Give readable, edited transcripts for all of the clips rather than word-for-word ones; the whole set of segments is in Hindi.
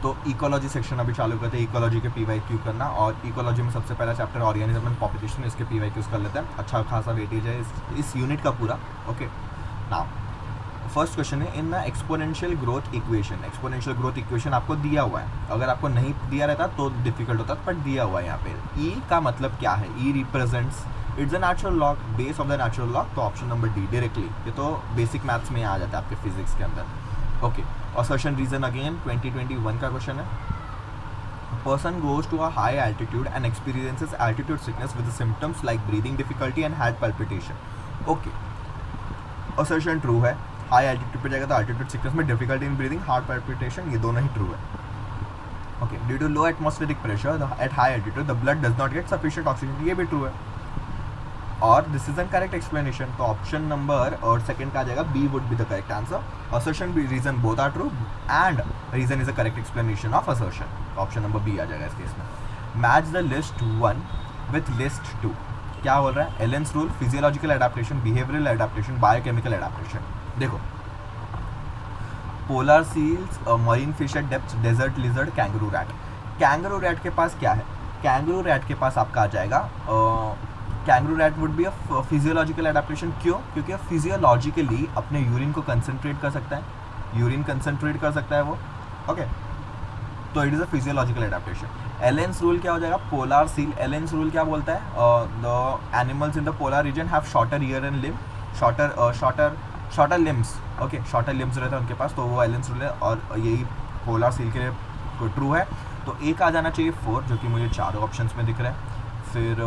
तो इकोलॉजी सेक्शन अभी चालू करते हैं, इकोलॉजी के PYQ करना, और इकोलॉजी में सबसे पहला चैप्टर ऑर्गेनिज्म एंड पॉपुलेशन, इसके PYQs कर लेते हैं। अच्छा खासा वेटेज है इस यूनिट का पूरा। ओके, नाउ फर्स्ट क्वेश्चन है in the exponential growth equation. Exponential growth equation आपको दिया हुआ है, अगर आपको नहीं दिया रहता तो डिफिकल्ट होता, बट दिया हुआ है यहाँ पे। ई का मतलब क्या है? E represents it's a natural log, base of the natural log, तो ऑप्शन नंबर डी डायरेक्टली। ये तो बेसिक मैथ्स में आ जाता है आपके फिजिक्स के अंदर। ओके, असर्शन रीजन अगेन 2021 का क्वेश्चन है। Person goes to a high altitude and experiences altitude sickness with symptoms like breathing difficulty and heart palpitation. Okay, assertion true है, हाई एल्टीट्यूड पे जाएगा तो एल्टीट्यूड सिकनेस में difficulty in breathing, heart palpitation, ये दोनों ही ट्रू है। Okay, due to low atmospheric pressure at high altitude the blood does not get sufficient oxygen, ये भी ट्रू है। और this is an correct explanation, तो ऑप्शन नंबर और सेकंड का आ जाएगा B would be the correct answer. Assertion B reason both are true and reason is a correct explanation of assertion, तो ऑप्शन नंबर बी आ जाएगा इस केस में। Match the list 1 with list 2, क्या बोल रहा है? Allen's rule, physiological adaptation, behavioural adaptation, biochemical adaptation. देखो, polar seals, marine fish at depth, desert lizard, kangaroo rat. Kangaroo rat के पास क्या है? कैंगरू रैट के पास आपका आ जाएगा kangaroo rat would be a physiological adaptation. क्यों? क्योंकि फिजियोलॉजिकली अपने यूरिन को कंसंट्रेट कर सकता है, यूरिन कंसंट्रेट कर सकता है वो। ओके, तो it is a physiological adaptation. एलेंस rule क्या हो जाएगा? Polar seal. एलेंस रूल क्या बोलता है? The animals in the polar region have shorter year and limb, shorter limbs. Okay, shorter limbs रहता है उनके पास, तो वो एलेंस रूल है, और यही पोलर सील के लिए ट्रू है। तो ए का आ जाना चाहिए 4, जो कि मुझे 4 ऑप्शंस में दिख रहा है। फिर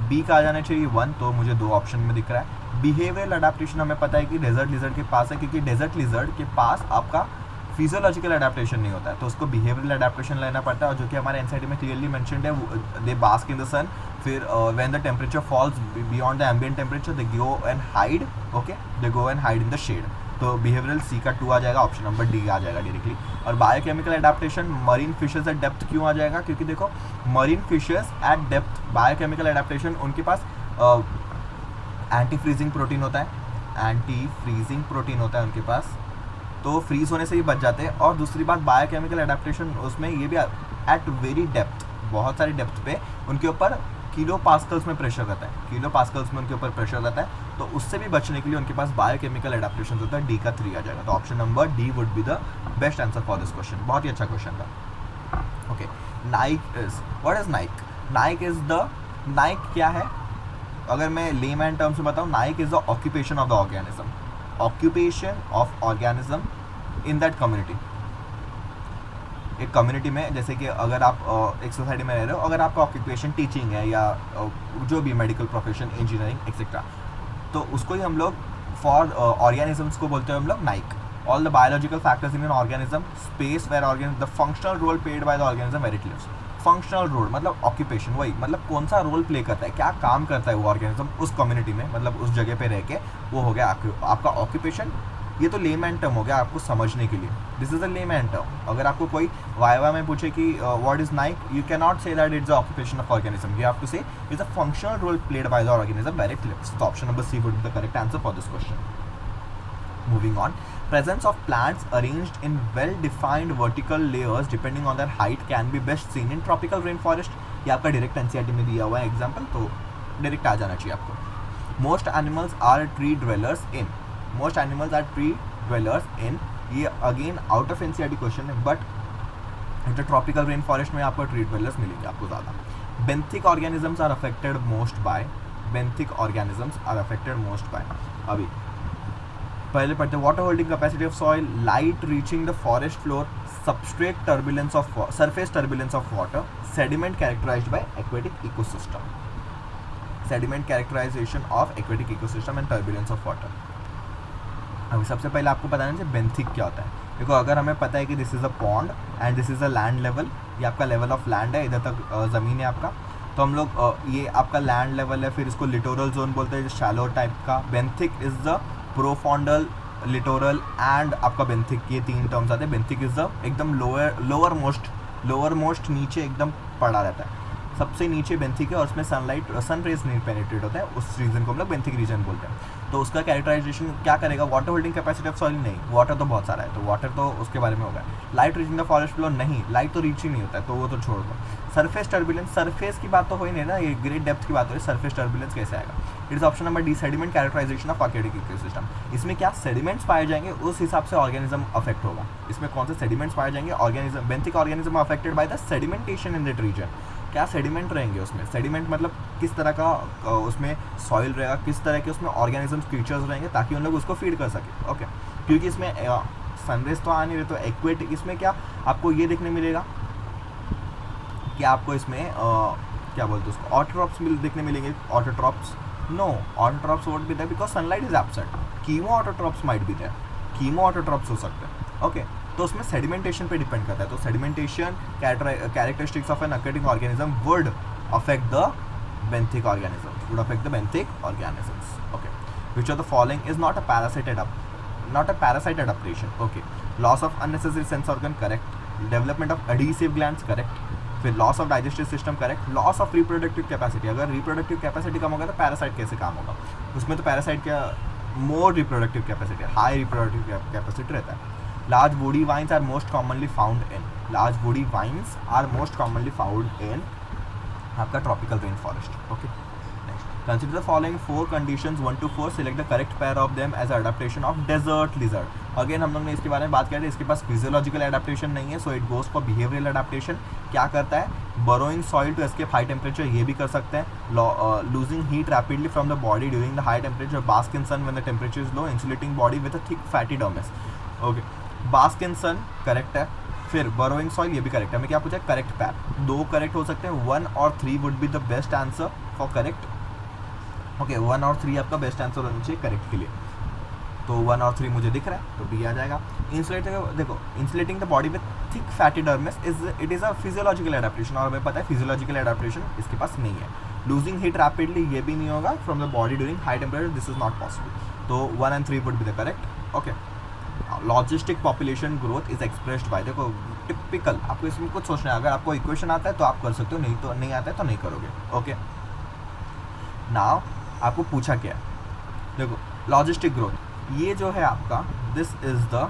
बी का आ जाना चाहिए 1, तो मुझे 2 ऑप्शन में दिख रहा है। बिहेवियरल अडेप्टेशन हमें पता है कि डेजर्ट लिजर्ड के पास है, क्योंकि डेजर्ट लिजर्ड के पास आपका फिजियोलॉजिकल अडेप्टेशन नहीं होता है, तो उसको बिहेवियरल अडेप्टेशन लेना पड़ता है, और जो कि हमारे एनसीईआरटी में क्लियरली मेंशन्ड है। दे बास्क इन द सन, फिर when the temperature falls beyond the ambient temperature they go and hide. Okay, they go and hide in the shade, तो बिहेवियरल सी का 2 आ जाएगा, ऑप्शन नंबर डी आ जाएगा डायरेक्टली। और biochemical adaptation, marine fishes eight depth क्यों आ जाएगा? क्योंकि देखो, marine fishes eight depth, biochemical adaptation, उनके पास एंटी फ्रीजिंग प्रोटीन होता है, एंटी फ्रीजिंग प्रोटीन होता है उनके पास, तो फ्रीज होने से ही बच जाते हैं। और दूसरी बात, बायोकेमिकल एडाप्टेशन उसमें ये भी एट वेरी डेप्थ, बहुत सारी डेप्थ पे उनके ऊपर किलो पास्कल्स में प्रेशर रहता है, किलो पास्कल्स में उनके ऊपर प्रेशर रहता है, तो उससे भी बचने के लिए उनके पास बायोकेमिकल एडाप्टेशन होता है। डी का 3 आ जाएगा, तो option number D would be the best answer for this question. बहुत ही अच्छा क्वेश्चन था। Okay, Naik is, what is Naik? Naik is the, Naik क्या है? अगर मैं लेमैन टर्म्स में बताऊँ, Naik is the occupation of the organism, occupation of organism in that community. एक कम्युनिटी में, जैसे कि अगर आप एक सोसाइटी में रह रहे हो, अगर आपका ऑक्यूपेशन टीचिंग है या जो भी मेडिकल प्रोफेशन, इंजीनियरिंग एक्सेट्रा, तो उसको ही हम लोग फॉर ऑर्गेनिजम्स को बोलते हैं हम लोग niche. All the biological factors in an organism, space where organism, the functional role played by the organism where it lives. Functional role मतलब ऑक्यूपेशन, वही मतलब कौन सा रोल प्ले करता है, क्या काम करता है वो ऑर्गेनिज्म उस कम्युनिटी में, मतलब उस जगह पे रह के, वो हो गया आपका ऑक्यूपेशन। ये तो लेमैन टर्म हो गया आपको समझने के लिए, this is a layman term. अगर आपको कोई वाइवा में पूछे कि what is niche, you can not say that it's the occupation of organism, you have to say it's a functional role played by the organism where it lives. तो option number C would be the correct answer for this question. Moving on, presence of plants arranged in well defined vertical layers depending on their height can be best seen in tropical rainforest। ये आपका डायरेक्ट एनसीईआरटी में दिया हुआ है एग्जांपल, तो डायरेक्ट आ जाना चाहिए आपको। Most animals are tree dwellers in, most animals are tree dwellers in, ये again out of NCERT question है, बट ट्रॉपिकल रेन फॉरेस्ट में आपको ट्री ड्वेलर्स मिलेंगे आपको ज़्यादा। Benthic organisms are affected most by, benthic organisms are affected most by, अभी पहले पढ़ते हैं। Water holding capacity of soil, light reaching the forest floor, substrate turbulence of surface turbulence of water, sediment characterized bye aquatic ecosystem, sediment characterisation of aquatic ecosystem and turbulence of water. अभी सबसे पहले आपको बताना चाहिए बेंथिक क्या होता है। देखो, अगर हमें पता है कि this is a pond and this is a land level, ये आपका लेवल ऑफ लैंड है, इधर तक ज़मीन है आपका, तो हम लोग ये आपका लैंड लेवल है, फिर इसको लिटोरल जोन बोलते हैं, शैलो टाइप का। Benthic is the profundal, littoral and आपका बेंथिक, ये 3 टर्म्स आते हैं। बेंथिक इज द एकदम लोअर मोस्ट नीचे एकदम पड़ा रहता है, सबसे नीचे बेंथिक है, और उसमें सनलाइट सन रेज नहीं पेनिट्रेट होता है, उस रीजन को हम लोग बेंथिक रीजन बोलते हैं। तो उसका कैरेक्टराइजेशन क्या करेगा, water holding capacity of soil नहीं, वाटर तो बहुत सारा है, तो वाटर तो उसके बारे में होगा। Light reaching the forest floor नहीं, लाइट तो रीच ही नहीं होता है, तो वो तो छोड़ दो। सरफेस टर्बुलेंस, सरफेस की बात तो हो ही नहीं ना, ये ग्रेट डेप्थ की बात हो रही है, सरफेस टर्बुलेंस कैसे आएगा। It is option number D, sediment characterisation of aquatic ecosystem. इसमें क्या सेडिमेंट्स पाए जाएंगे, उस हिसाब से ऑर्गेनिज्म अफेक्ट होगा। इसमें कौन से सेडिमेंट्स पाए जाएंगे, organism, benthic organism affected by the sedimentation in that region. क्या सेडिमेंट रहेंगे उसमें, सेडिमेंट मतलब किस तरह का उसमें सॉइल रहेगा, किस तरह के उसमें ऑर्गेनिजम्स क्रीचर्स रहेंगे, ताकि उन लोग उसको फीड कर सके। ओके, क्योंकि इसमें सनरेज तो आ नहीं रहे, तो एक्वेटिक, इसमें क्या आपको ये देखने मिलेगा कि आपको इसमें क्या बोलते हैं उसको, ऑटोट्रॉप्स देखने मिलेंगे। Autotrophs no, autotrophs won't be there because sunlight is absent. Chemoautotrophs might be there, chemoautotrophs हो सकते हैं। ओके, तो उसमें सेडिमेंटेशन पे डिपेंड करता है। तो sedimentation characteristics of an aquatic organism would affect the benthic organism, would affect the benthic organisms. Okay, which of the following is not a parasite adaptation? Okay, loss of unnecessary sense organ, correct. Development of adhesive glands, correct. फिर loss of digestive system, correct. Loss of reproductive capacity, अगर रिप्रोडक्टिव कैपेसिटी कम होगा तो पैरासाइट कैसे काम होगा, उसमें तो पैरासाइट क्या more reproductive capacity, high reproductive capacity रहता है. Large woody vines are most commonly found in, large woody vines are most commonly found in आपका tropical rainforest. Okay, next, consider the following 4 conditions 1 to 4, select the correct pair of them as adaptation of desert lizard. Again हम लोग ने इसके बारे में बात की थी, इसके पास फिजियोलॉजिकल एडाप्टेशन नहीं है, so it goes for behavioural adaptation. क्या करता है, burrowing soil to escape high temperature, ये भी कर सकते हैं. Losing heat rapidly from the body during the high temperature, bask in sun when the temperature is low, insulating body with a thick fatty dermis. Okay, bask in sun correct है. फिर बरोइंग सॉइल, ये भी करेक्ट है. हमें क्या पूछा है, करेक्ट पैर. 2 करेक्ट हो सकते हैं, 1 और 3 would be the best answer for correct. Okay, 1 और 3 आपका बेस्ट आंसर होना चाहिए करेक्ट के लिए. तो 1 और 3 मुझे दिख रहा है, तो बी आ जाएगा. इंसुलेटिंग, देखो, insulating the body with thick fatty dermis it is a physiological adaptation, और हमें पता है फिजियोलॉजिकल एडाप्टेशन इसके पास नहीं है. लूजिंग हीट रैपिडली, ये भी नहीं होगा from the body during high temperature, this is not possible. तो 1 and 3 would be the correct. Okay, logistic population growth is expressed by, देखो टिपिकल, आपको इसमें कुछ सोचना है. अगर आपको इक्वेशन आता है तो आप कर सकते हो, नहीं तो नहीं आता है तो नहीं करोगे. ओके, नाउ आपको पूछा क्या है, देखो लॉजिस्टिक ग्रोथ, ये जो है आपका, दिस इज द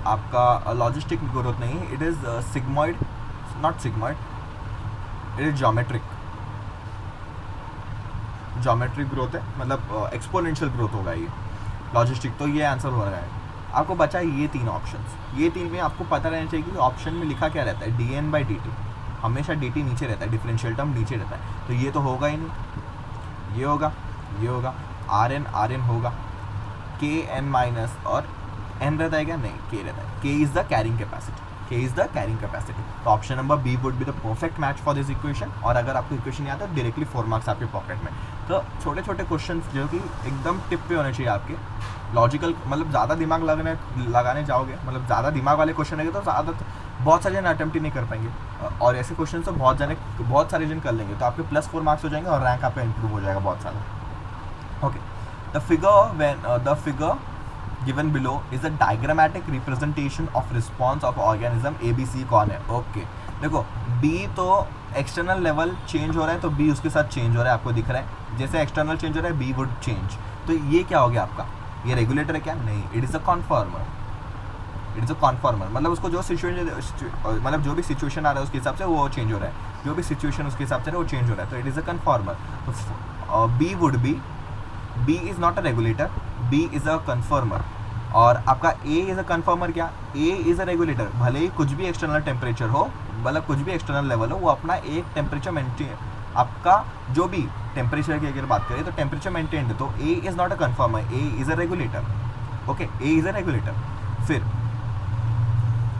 आपका लॉजिस्टिक ग्रोथ नहीं, it is sigmoid, not sigmoid, it is geometric growth है, मतलब एक्सपोनेंशियल ग्रोथ होगा ये लॉजिस्टिक. तो ये आंसर हो रहा है. आपको बचा ये 3 ऑप्शंस, ये 3 में आपको पता रहना चाहिए कि ऑप्शन में लिखा क्या रहता है, dn/dt, हमेशा dt नीचे रहता है, डिफरेंशियल टर्म नीचे रहता है, तो ये तो होगा ही नहीं, ये होगा, ये होगा, rn होगा, kn माइनस और n रहता है क्या, नहीं, k रहता है. k is the carrying capacity, तो option number B would be the perfect match for this equation. और अगर आपको इक्वेशन नहीं आता है, डायरेक्टली 4 मार्क्स आपके पॉकेट में. तो छोटे छोटे क्वेश्चन जो कि एकदम टिप पे होने चाहिए आपके, लॉजिकल, मतलब ज़्यादा दिमाग लगाने जाओगे, मतलब ज़्यादा दिमाग वाले क्वेश्चन रहेंगे तो ज़्यादा बहुत सारे जन अटेम्प्ट ही नहीं कर पाएंगे, और ऐसे क्वेश्चन तो बहुत सारे जन कर लेंगे, तो आपके +4 मार्क्स हो जाएंगे और रैंक आपका इंप्रूव हो जाएगा बहुत सारा. Okay, the figure given below is a diagrammatic representation of response of organism ABC. कौन है, ओके, देखो B तो एक्सटर्नल लेवल चेंज हो रहा है, तो B उसके साथ चेंज हो रहा है, आपको दिख रहा है, जैसे एक्सटर्नल चेंज हो रहा है B वुड चेंज. तो ये क्या हो गया आपका, ये रेगुलेटर है क्या, नहीं, इट इज़ अ कॉन्फॉर्मर. मतलब उसको जो सिचुएशन, मतलब जो भी सिचुएशन आ रहा है उसके हिसाब से वो चेंज हो रहा है, जो भी सिचुएशन उसके हिसाब से वो चेंज हो रहा है, तो इट इज़ अ कन्फॉर्मर. तो B would be, B is not a regulator, B is a कन्फर्मर. और आपका A इज़ अ कन्फर्मर, क्या, A इज़ अ रेगुलेटर. भले ही कुछ भी एक्सटर्नल टेम्परेचर हो, मतलब कुछ भी एक्सटर्नल लेवल हो, वो अपना एक टेम्परेचर मेंटेन, आपका जो भी टेम्परेचर की अगर बात करें तो टेम्परेचर मेंटेन्ड, तो A is not a कन्फर्मर, A is a regulator. Okay, A is a regulator. फिर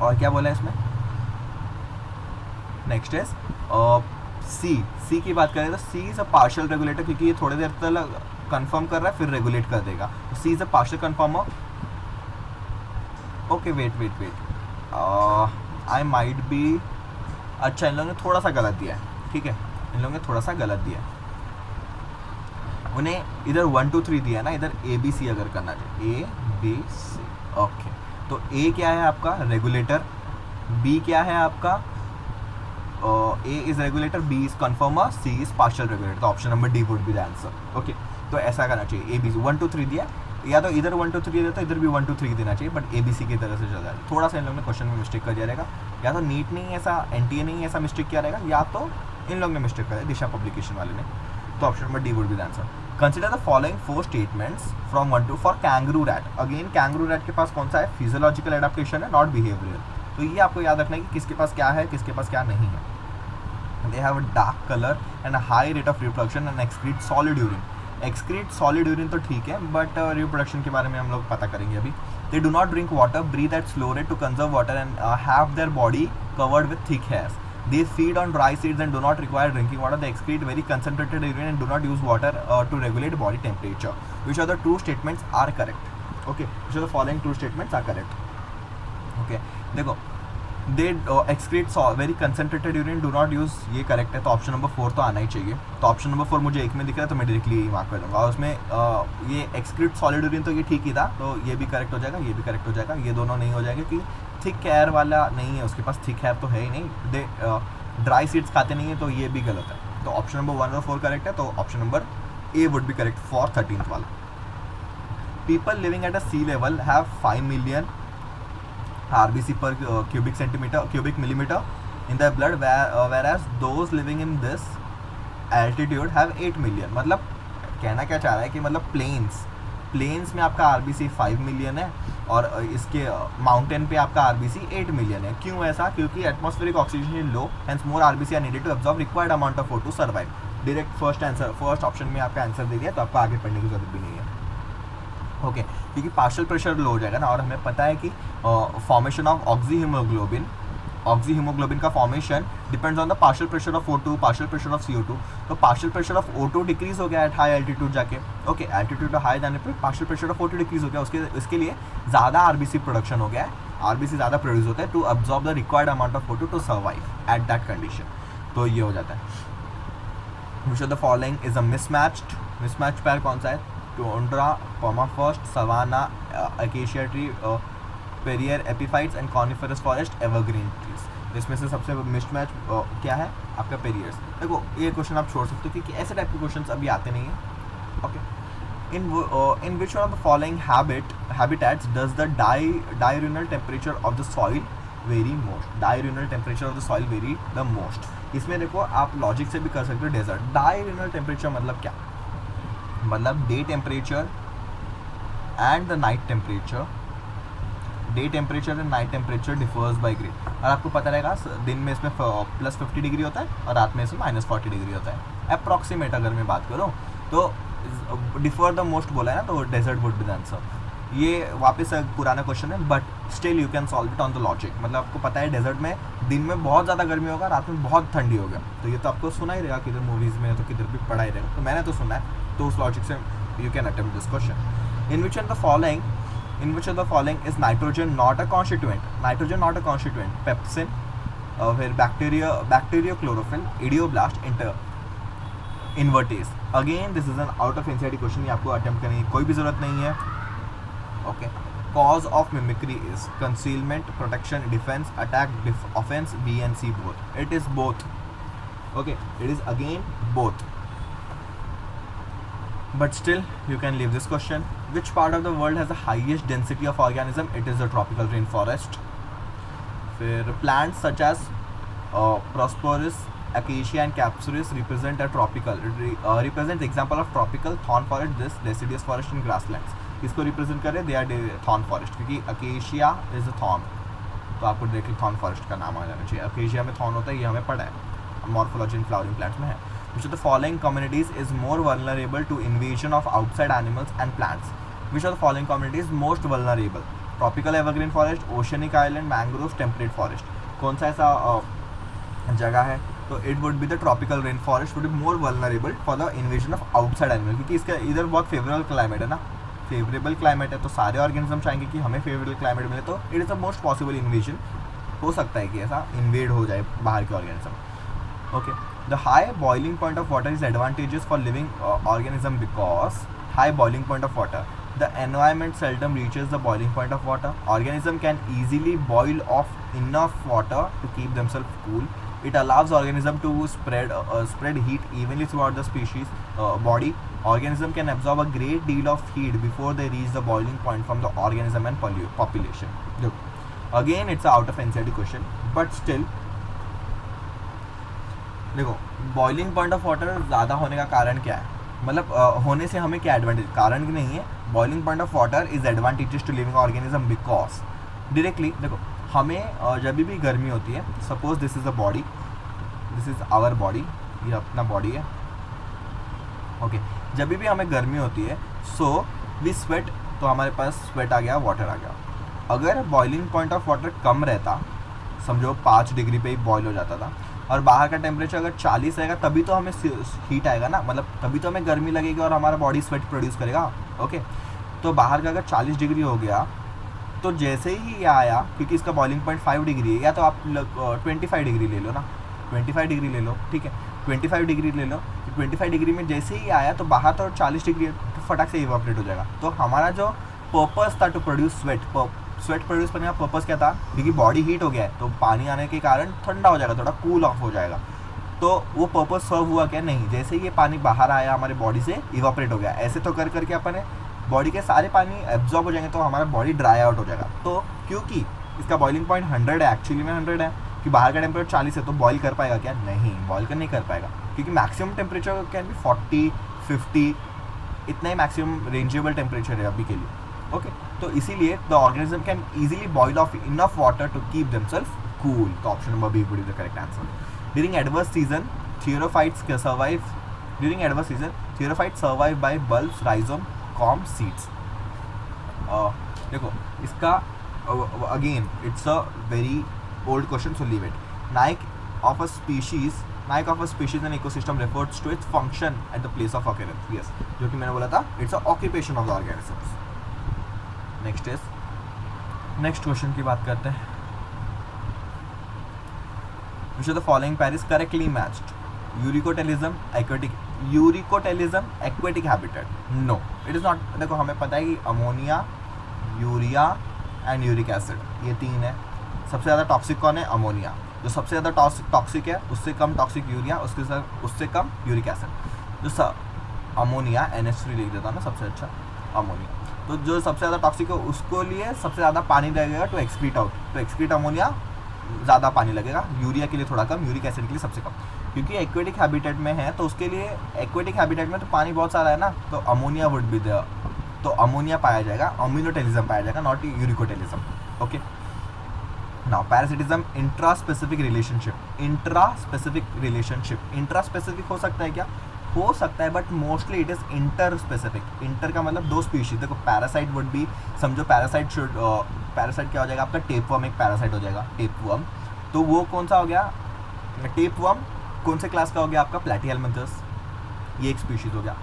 और क्या बोला है इसमें, नेक्स्ट इज C की बात करें तो C is a partial regulator, क्योंकि ये थोड़ी देर तक कंफर्म कर रहा है फिर रेगुलेट कर देगा. C is a partial conformer. Okay, wait, I might be, अच्छा इन लोगों ने थोड़ा सा गलत दिया है, ठीक है, इन लोगों ने थोड़ा सा गलत दिया है, उन्हें इधर 1 2 3 दिया ना, इधर ABC अगर करना चाहिए, ABC. ओके, तो A क्या है आपका, रेगुलेटर, B क्या है आपका, A is regulator, B is conformer, C is partial regulator. तो option number D would be the answer. Okay, तो ऐसा करना चाहिए, ABC 1 2 3 दिया, या तो इधर 1 2 3 दिया तो इधर भी 1 2 3 देना चाहिए, बट ABC की तरह से चल रहा है। थोड़ा सा इन लोगों ने क्वेश्चन में मिस्टेक कर दिया रहेगा, या तो नीट नहीं ऐसा, NTA नहीं ऐसा मिस्टेक किया रहेगा, या तो इन लोगों ने मिस्टेक करा दिशा पब्लिकेशन वाले ने। तो option number D would be the answer. Consider the following 4 statements from 1 to for kangaroo rat. Again kangaroo rat के पास कौन सा है, फिजियोलॉजिकल एडेप्टेशन है, नॉट बिहेवियरल। तो ये आपको याद रखना है कि किसके पास क्या है, किसके पास क्या नहीं है। They have a dark color and a high rate of reproduction and excrete solid urine. Excrete solid urine तो ठीक है, but reproduction के बारे में हम लोग पता करेंगे अभी। They do not drink water, breathe at slow rate to conserve water and have their body covered with thick hairs. They feed on dry seeds and do not require drinking water. They excrete very concentrated urine and do not use water to regulate body temperature. Which of the two statements are correct? Okay, which of the following two statements are correct? Okay, देखो, दे excrete very concentrated urine, do not use, ये करेक्ट है, तो ऑप्शन नंबर 4 तो आना ही चाहिए। तो ऑप्शन नंबर 4 मुझे एक में दिख रहा है तो मैं डायरेक्टली मार्क कर दूंगा। और उसमें ये एक्सक्रीट सॉलिड यूरिन तो ये ठीक ही था, तो ये भी करेक्ट हो जाएगा, ये भी करेक्ट हो जाएगा, ये दोनों नहीं हो जाएंगे कि थिक हेयर वाला नहीं है, उसके पास थिक हेयर तो है ही नहीं, दे ड्राई सीड्स खाते नहीं है, तो ये भी गलत है। तो ऑप्शन नंबर 1 और 4 करेक्ट है, तो option number A would be correct for 13th वाला। People living at a sea level have 5 million RBC per cubic millimeter in their blood, whereas those living in this altitude have 8 million। मतलब कहना क्या चाह रहा है कि मतलब प्लेन्स में आपका RBC 5 million है और इसके माउंटेन पे आपका RBC 8 million है। क्यों ऐसा? क्योंकि atmospheric oxygen is low, hence more RBC are needed to absorb required amount of food to survive. Direct first option में आपका आंसर दे दिया, तो आपको आगे पढ़ने की जरूरत भी नहीं है। ओके, क्योंकि पार्शियल प्रेशर लो हो जाएगा ना, और हमें पता है कि फॉर्मेशन ऑफ ऑक्सी हीमोग्लोबिन का formation depends on the partial pressure of O2, partial pressure of CO2। तो partial pressure of O2 decrease हो गया एट हाई एल्टीट्यूड जाके। ओके, एल्टीट्यूड हाई जाने पे partial pressure of O2 decrease हो गया, उसके लिए ज़्यादा RBC प्रोडक्शन हो गया है, RBC ज़्यादा प्रोड्यूस होता है to absorb the required amount of O2 to survive at that condition. तो ये हो जाता है। Which of the following is a mismatch pair कौन सा है? Tundra, permafrost, savanna, acacia tree, prairie epiphytes and coniferous forest, evergreen trees. इसमें से सबसे मिसमैच क्या है? आपका पेरियर्स। देखो, ये क्वेश्चन आप छोड़ सकते हो क्योंकि ऐसे टाइप के क्वेश्चन अभी आते नहीं हैं। Okay, in which of the following habitats does the diurnal temperature of the soil vary most? Diurnal temperature of the soil vary the most. इसमें देखो, आप लॉजिक से भी कर सकते हो। डेजर्ट डायurnal टेम्परेचर मतलब क्या? मतलब day temperature and the night temperature, day temperature and night temperature differs by grade. और आपको पता रहेगा दिन में इसमें +50 डिग्री होता है और रात में इसमें -40 डिग्री होता है। अप्रॉक्सीमेट अगर मैं बात करूँ तो डिफर द मोस्ट बोला है ना, तो desert would be the answer. ये वापस पुराना क्वेश्चन है, but still you can solve it on the logic. मतलब आपको पता है डेजर्ट में दिन में बहुत ज़्यादा गर्मी होगा, रात में बहुत ठंडी होगा। तो ये तो आपको सुना ही रहेगा, किधर मूवीज़ में तो किधर भी पढ़ा ही रहेगा, तो मैंने तो सुना है। तो उस लॉजिक से you can attempt this question. In which of the following is nitrogen not a constituent? Nitrogen not a constituent. Pepsin, फिर bacteria chlorophyll, idioblast, invertase. Again this is an out of NCERT question, ये आपको अटेम्प्ट करने की कोई भी जरूरत नहीं है। Okay, cause of mimicry is concealment, protection, defence, attack, offence, B and C both? It is both. Okay, it is again both. But still you can leave this question. Which part of the world has the highest density of organism? It is the tropical rainforest. फिर plants such as Prosperous, Acacia and Capsuris represent represent example of tropical thorn forest, this deciduous forest and grasslands. इसको रिप्रेजेंट करें, दे आर थॉर्न फॉरेस्ट, क्योंकि अकेशिया इज अ थॉर्न, तो आपको डायरेक्टली थॉर्न फॉरेस्ट का नाम आ जाना चाहिए। अकेशिया में थॉर्न होता है, ये हमें पढ़ा है, मॉर्फोलॉजी इन फ्लावरिंग प्लांट्स में है। Which of the following communities is more vulnerable to invasion of outside animals and plants? Which of the following communities most vulnerable? Tropical evergreen forest, oceanic island, mangrove, temperate forest. कौन सा ऐसा जगह है? तो it would be the tropical rain forest would be more vulnerable for the invasion of outside animal, क्योंकि इसका इधर बहुत फेवरेबल क्लाइमेट है ना, फेवरेबल क्लाइमेट है, तो सारे ऑर्गेनिज्म चाहेंगे कि हमें फेवरेबल क्लाइमेट मिले, तो it is the most possible invasion. हो सकता है कि ऐसा इन्वेड हो जाए बाहर के organism. Okay, the high boiling point of water is advantages for living organism because high boiling point of water, the environment seldom reaches the boiling point of water. Organism can easily boil off enough water to keep themselves cool. It allows organism to spread heat evenly throughout the species body. Organism can absorb a great deal of heat before they reach the boiling point from the organism and population. Look, again it's a out of NCERT question, but still देखो बॉइलिंग पॉइंट ऑफ वाटर ज़्यादा होने का कारण क्या है, मतलब होने से हमें क्या एडवांटेज, कारण की नहीं है. Boiling point of water is advantages to living organism because directly देखो हमें जब भी गर्मी होती है, suppose this is a body, this is our body, ये अपना बॉडी है, ओके. जब भी हमें गर्मी होती है सो वी स्वेट, तो हमारे पास स्वेट आ गया, वाटर आ गया. अगर बॉइलिंग पॉइंट ऑफ वाटर कम रहता, समझो 5 डिग्री पे ही बॉयल हो जाता था, और बाहर का टेम्परेचर अगर 40 रहेगा तभी तो हमें हीट आएगा ना, मतलब तभी तो हमें गर्मी लगेगी और हमारा बॉडी स्वेट प्रोड्यूस करेगा, ओके. तो बाहर का अगर 40 डिग्री हो गया तो जैसे ही ये आया, क्योंकि इसका बॉइलिंग पॉइंट 5 डिग्री है, या तो आप 25 डिग्री ले लो ना, 25 डिग्री ले लो, ठीक है, 25 डिग्री ले लो. तो 25 डिग्री में जैसे ही आया तो बाहर तो 40 डिग्री तो फटाक से इवापोरेट हो जाएगा. तो हमारा जो पर्पस था टू प्रोड्यूस स्वेट प्रोड्यूस करने का पर्पस क्या था, क्योंकि बॉडी हीट हो गया है तो पानी आने के कारण ठंडा हो जाएगा, थोड़ा कूल ऑफ हो जाएगा. तो वो पर्पस सर्व हुआ क्या, नहीं, जैसे ही ये पानी बाहर आया हमारे बॉडी से इवापोरेट हो गया. ऐसे तो कर करके अपने बॉडी के सारे पानी एब्जॉर्ब हो जाएंगे तो हमारा बॉडी ड्राई आउट हो जाएगा. तो क्योंकि इसका बॉइलिंग पॉइंट 100 है, एक्चुअली में 100 है, कि बाहर का टेम्परेचर 40 है, तो बॉईल कर पाएगा क्या, नहीं, बॉईल कर नहीं कर पाएगा, क्योंकि मैक्सिमम टेम्परेचर कैन बी 40, 50, इतना ही मैक्सिमम रेंजेबल टेम्परेचर है अभी के लिए, ओके. तो इसीलिए the organism can easily boil off enough water to keep themselves cool. तो option number B would be the correct answer. During adverse season therophytes survive, during adverse season therophytes survive by bulbs, rhizome, corm, seeds. देखो इसका again it's a very old question, so leave it. Niche of a species in ecosystem refers to its function at the place of occurrence. Yes, जो कि मैंने बोला था, it's a occupation of the organisms. Next question की बात करते हैं. Which of the following pair is correctly matched? Eurycotelism, aquatic habitat. No, it is not. देखो हमें पता है कि ammonia, urea and uric acid ये 3 है. सबसे ज़्यादा टॉक्सिक कौन है, अमोनिया. जो सबसे ज़्यादा टॉक्सिक है, उससे कम टॉक्सिक यूरिया, उससे कम यूरिक एसिड. जो अमोनिया NH3 लिख देता ना, सबसे अच्छा अमोनिया. तो जो सबसे ज़्यादा टॉक्सिक है उसको लिए सबसे ज़्यादा पानी लगेगा टू एक्सक्रीट आउट. तो एक्सक्रीट अमोनिया ज़्यादा पानी लगेगा, यूरिया के लिए थोड़ा कम, यूरिक एसिड के लिए सबसे कम. क्योंकि एक्वेटिक हैबिटेट में है तो उसके लिए, एक्वेटिक हैबिटेट में तो पानी बहुत सारा है ना, तो अमोनिया वुड बी देयर. तो अमोनिया पाया जाएगा, अम्यूनोटेलिज्म पाया जाएगा, not uricotelism, okay. Now parasitism, intra specific relationship. Intra specific हो सकता है क्या, हो सकता है, but mostly it is inter specific. Inter का मतलब 2 स्पीशीज. देखो पैरासाइट वुड बी, समझो पैरासाइट क्या हो जाएगा आपका, टेपवर्म एक पैरासाइट हो जाएगा, टेपवर्म. तो वो कौन सा हो गया, टेपवर्म कौन से क्लास का हो गया आपका, प्लैटीहेलमिंथस, ये एक स्पीशीज हो गया,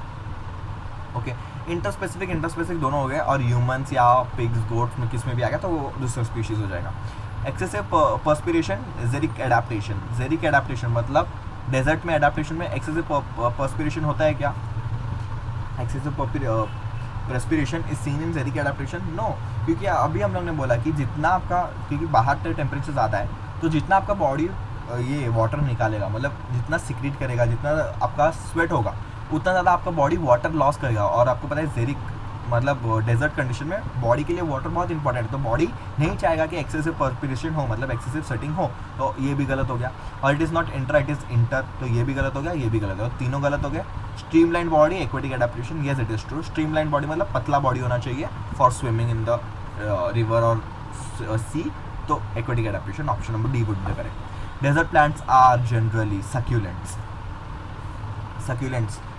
ओके. इंटर स्पेसिफिक दोनों हो गए. और ह्यूमंस या पिग्स, गोट्स में किस में भी आ गया तो वो दूसरा स्पीशीज हो जाएगा. एक्सेसिव पर्स्पिरेशन, जेरिक एडाप्टेशन मतलब डेजर्ट में एडाप्टेशन में एक्सेसिव पर्स्पिरेशन होता है क्या, excessive perspiration is seen in xeric adaptation. No, क्योंकि अभी हम लोग ने बोला कि जितना आपका, क्योंकि बाहर का टेम्परेचर ज़्यादा है तो जितना आपका बॉडी ये वाटर निकालेगा, मतलब जितना सिक्रीट करेगा, जितना आपका स्वेट होगा, उतना ज़्यादा आपका बॉडी वाटर लॉस करेगा. और आपको पता है जेरिक मतलब डेजर्ट कंडीशन में बॉडी के लिए वाटर बहुत इंपॉर्टेंट है. तो बॉडी नहीं चाहेगा कि एक्सेसिव पर्स्पिरेशन हो, मतलब एक्सेसिव स्वेटिंग हो. तो ये भी गलत हो गया. और it is not intra, it is inter. तो ये भी गलत हो गया, ये भी गलत हो गया, तीनों गलत हो गए. Streamline body, aquatic adaptation, yes it is true. Streamline body मतलब पतला बॉडी होना चाहिए for swimming in the river और सी. तो aquatic adaptation, option number D would be correct. Desert plants are generally succulents.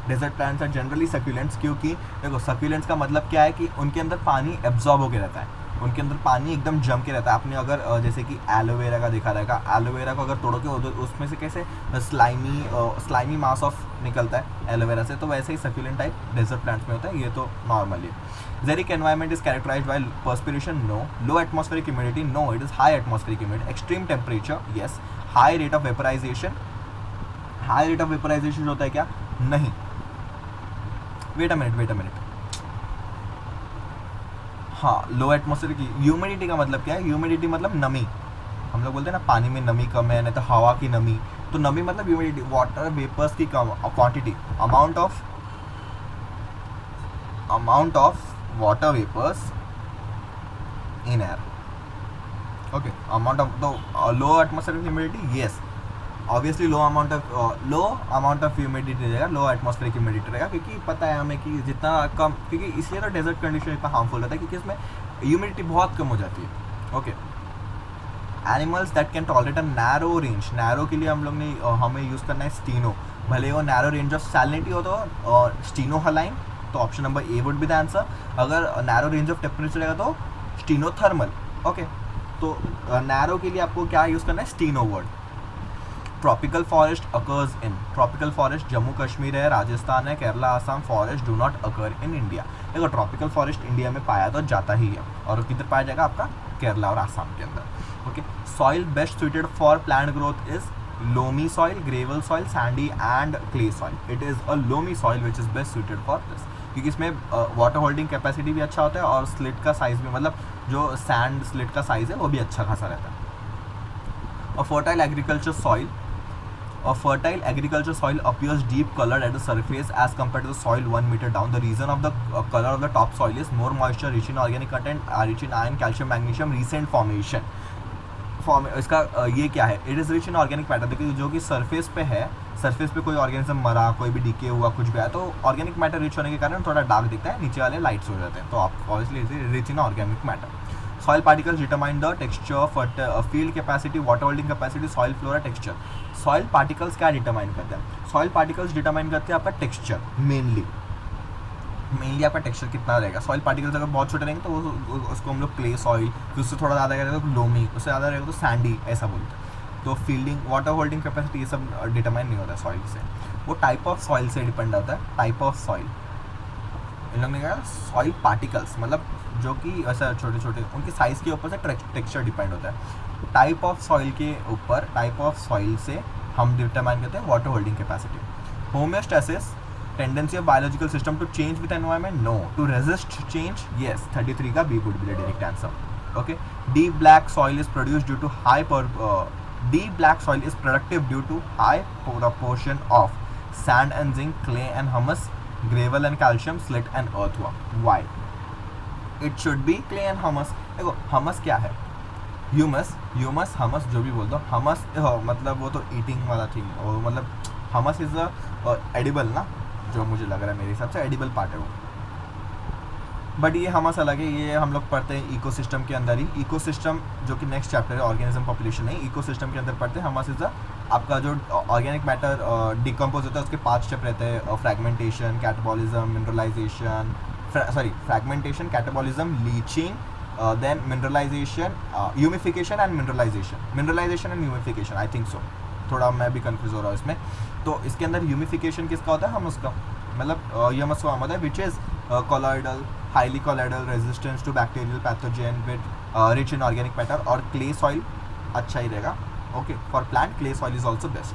Desert plants are generally succulents क्योंकि देखो सक्यूलेंट्स का मतलब क्या है कि उनके अंदर पानी एब्जॉर्ब होकर रहता है, उनके अंदर पानी एकदम जम के रहता है. आपने अगर जैसे कि एलोवेरा का देखा रहेगा, एलोवेरा को अगर तोड़ोगे उसमें से कैसे स्लाइमी मास ऑफ निकलता है एलोवेरा से, तो वैसे ही सक्यूलेंट टाइप डेजर्ट प्लांट्स में होता है. ये तो नॉर्मल है. Xeric environment is characterised by perspiration, no. Low atmospheric humidity, no, it is high atmospheric humidity. Extreme temperature, yes. High rate of vaporisation होता है क्या, नहीं. Wait a minute. हाँ, लो एटमॉस्फेरिक ह्यूमिडिटी का मतलब क्या है, ह्यूमिडिटी मतलब नमी. हम लोग बोलते हैं ना पानी में नमी कम है, नहीं तो हवा की नमी, तो नमी मतलब ह्यूमिडिटी, वाटर वेपर्स की कम quantity, amount of water vapours in air, okay, amount of the low atmospheric humidity, yes obviously low amount of humidity रहेगा, लो एटमॉस्फेरिक ह्यूमिडिटी रहेगा, क्योंकि पता है हमें कि जितना कम, क्योंकि इसलिए तो डेजर्ट कंडीशन इतना हार्मफुल रहता है क्योंकि इसमें ह्यूमिडिटी बहुत कम हो जाती है, okay. Animals that can tolerate a narrow range, narrow के लिए हम लोग ने हमें यूज़ करना है स्टीनो, भले वो नैरो रेंज ऑफ सैलिनिटी हो तो स्टीनो हलाइन, तो option number A would be the answer. अगर नैरो रेंज ऑफ टेम्परेचर रहेगा तो स्टीनोथर्मल, ओके। तो नैरो के लिए आपको क्या यूज़ करना है, steno word. Tropical forest occurs in, tropical forest Jammu Kashmir है, राजस्थान है, Kerala, Assam. Forest do not occur in India, देखो ट्रॉपिकल फॉरेस्ट इंडिया में पाया तो जाता ही है, और किधर पाया जाएगा, आपका केरला और आसाम के अंदर, okay. Soil best suited for plant growth is loamy soil, gravel soil, Sandy and clay soil. It is a loamy soil which is best suited for this, क्योंकि इसमें वाटर होल्डिंग कैपेसिटी भी अच्छा होता है और स्लिट का साइज भी, मतलब जो सैंड स्लिट का साइज है वो भी अच्छा खासा रहता है। अ fertile agriculture soil, a fertile agriculture soil appears deep colored at the surface as compared to the soil 1 meter down. The reason of the color of the top soil is more moisture, rich in organic content, rich in iron, calcium, magnesium, recent formation. इसका ये क्या है, it is rich in organic matter, देखिए जो कि सरफेस पे है, सरफेस पे कोई ऑर्गेनिज्म मरा, कोई भी डीके हुआ, कुछ भी आया तो ऑर्गेनिक मैटर रिच होने के कारण थोड़ा डार्क दिखता है, नीचे वाले लाइट्स हो जाते हैं, तो आप obviously rich in organic matter. Soil particles determine the texture, field capacity, water holding capacity, soil flora, texture. Soil particles क्या डिटरमाइन करते हैं, soil particles डिटरमाइन करते हैं आपका टेक्सचर, मेनली आपका टेक्सचर कितना रहेगा। सॉइल पार्टिकल्स अगर बहुत छोटे रहेंगे तो उसको हम लोग क्ले सॉइल, फिर उससे थोड़ा ज़्यादा रहेगा तो लोमी, उससे ज़्यादा रहेगा तो सैंडी, ऐसा बोलते हैं। तो फील्डिंग, वाटर होल्डिंग कैपेसिटी, ये सब डिटरमाइन नहीं होता है सॉइल से, वो टाइप ऑफ सॉइल से डिपेंड होता है, टाइप ऑफ सॉइल। इन लोगों ने कहा सॉइल पार्टिकल्स मतलब जो कि ऐसा छोटे छोटे, उनके साइज़ के ऊपर से टेक्सचर डिपेंड होता है। टाइप ऑफ सॉइल के ऊपर, टाइप ऑफ सॉइल से हम डिटरमाइन करते हैं water holding capacity. Homeostasis, tendency of biological system to change with environment, no. To resist change, yes, 33 का B would be the direct answer, okay. Deep black soil is produce due to high deep black soil is productive due to high proportion of sand and zinc, clay and humus, gravel and calcium, slit and earthworm. Why? It should be clay and humus. देखो humus क्या है, ह्यूमस, हमस जो भी बोल दो, हमस मतलब वो तो ईटिंग वाला थिंग, और मतलब हमस इज़ अ एडिबल ना, जो मुझे लग रहा है मेरे हिसाब से एडिबल पार्ट है वो, बट ये हमस अलग है, ये हम लोग पढ़ते हैं इकोसिस्टम के अंदर ही। इकोसिस्टम जो कि नेक्स्ट चैप्टर है, ऑर्गेनिज्म पॉपुलेशन नहीं, इकोसिस्टम के अंदर पढ़ते हैं। हमस इज़ आपका जो ऑर्गेनिक मैटर डिकम्पोज होता है उसके 5 स्टेप रहते हैं, fragmentation, catabolism, mineralization, fragmentation, catabolism, leaching, then mineralization, humification and mineralization and humification, I think so, थोड़ा मैं भी कंफ्यूज हो रहा हूँ इसमें। तो इसके अंदर ह्यूमिफिकेशन किसका होता है, हम उसका मतलब ह्यूमस का होता है which is colloidal, highly colloidal, resistance to bacterial pathogen, with rich in organic matter, और क्ले सॉइल अच्छा ही रहेगा, okay. For plant clay soil is also best,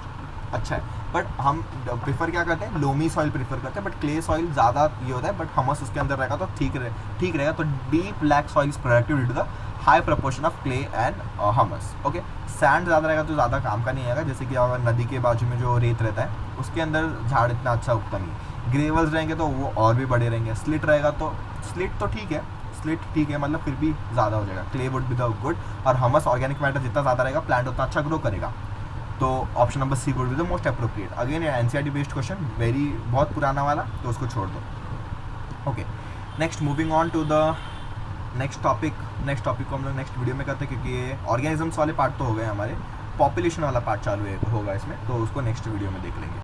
अच्छा है। बट हम प्रीफर क्या करते हैं, लोमी सॉइल प्रीफर करते हैं, बट क्ले सॉइल ज़्यादा ये होता है, बट हमस उसके अंदर रहेगा तो ठीक रहेगा। तो deep black soil is productive due to the high proportion of clay and humus, okay. Sand ज़्यादा रहेगा तो ज़्यादा काम का नहीं आएगा, जैसे कि अगर नदी के बाजू में जो रेत रहता है उसके अंदर झाड़ इतना अच्छा उगता नहीं। ग्रेवल्स रहेंगे तो वो और भी बड़े रहेंगे। स्लिट रहेगा तो स्लिट तो ठीक है, मतलब फिर भी ज़्यादा हो जाएगा। Clay would be the good, और हमस ऑर्गेनिक मैटर जितना ज़्यादा रहेगा प्लांट उतना अच्छा ग्रो करेगा। तो option number C would be the most appropriate. Again NCERT based question, बहुत पुराना वाला, तो उसको छोड़ दो, okay. Next moving on to the next topic को हम लोग नेक्स्ट वीडियो में करते हैं, क्योंकि ये ऑर्गेनिजम्स वाले पार्ट तो हो गए हमारे, पॉपुलेशन वाला पार्ट चालू होगा इसमें, तो उसको नेक्स्ट वीडियो में देख लेंगे।